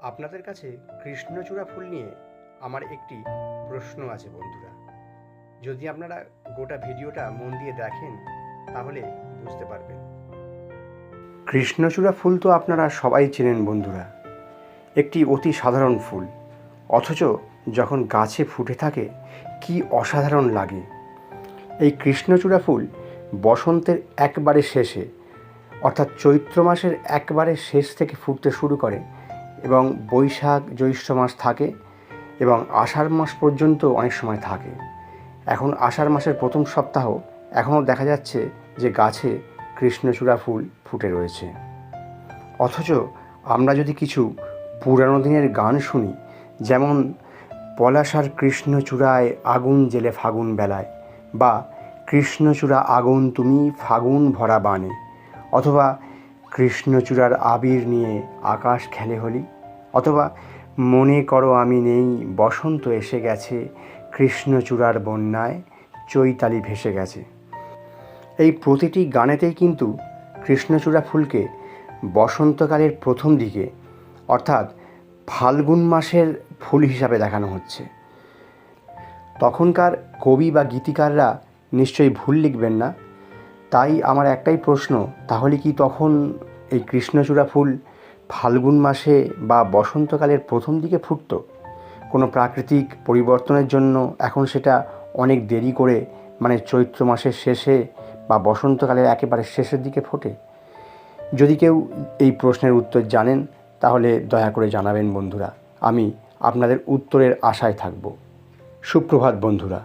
আপনাদের কাছে কৃষ্ণচূড়া ফুল নিয়ে আমার একটি প্রশ্ন আছে বন্ধুরা। যদি আপনারা গোটা ভিডিওটা মন দিয়ে দেখেন তাহলে বুঝতে পারবেন। কৃষ্ণচূড়া ফুল তো আপনারা সবাই চেনেন বন্ধুরা, একটি অতি সাধারণ ফুল, অথচ যখন গাছে ফুটে থাকে কি অসাধারণ লাগে। এই কৃষ্ণচূড়া ফুল বসন্তের একবারে শেষে অর্থাৎ চৈত্র মাসের একবারে শেষ থেকে ফুটতে শুরু করে এবং বৈশাখ জ্যৈষ্ঠ মাস থাকে এবং আষাঢ় মাস পর্যন্ত অনেক সময় থাকে। এখন আষাঢ় মাসের প্রথম সপ্তাহ এখনও দেখা যাচ্ছে যে গাছে কৃষ্ণচূড়া ফুল ফুটে রয়েছে। অথচ আমরা যদি কিছু পুরানো দিনের গান শুনি, যেমন পলাশার কৃষ্ণচূড়ায় আগুন জেলে ফাগুন বেলায়, বা কৃষ্ণচূড়া আগুন তুমি ফাগুন ভরা বানে, অথবা কৃষ্ণচূড়ার আবির নিয়ে আকাশ খেলে হলি, অথবা মনে করো আমি নেই বসন্ত এসে গেছে কৃষ্ণচূড়ার বন্যায় চৈতালি ভেসে গেছে, এই প্রতিটি গানেতেই কিন্তু কৃষ্ণচূড়া ফুলকে বসন্তকালের প্রথম দিকে অর্থাৎ ফাল্গুন মাসের ফুল হিসাবে দেখানো হচ্ছে। তখনকার কবি বা গীতিকাররা নিশ্চয়ই ভুল লিখবেন না। তাই আমার একটাই প্রশ্ন, তাহলে কি তখন এই কৃষ্ণচূড়া ফুল ফাল্গুন মাসে বা বসন্তকালের প্রথম দিকে ফুটতো? কোনো প্রাকৃতিক পরিবর্তনের জন্য এখন সেটা অনেক দেরি করে, মানে চৈত্র মাসের শেষে বা বসন্তকালের একেবারে শেষের দিকে ফোটে? যদি কেউ এই প্রশ্নের উত্তর জানেন তাহলে দয়া করে জানাবেন বন্ধুরা, আমি আপনাদের উত্তরের আশায় থাকব। সুপ্রভাত বন্ধুরা।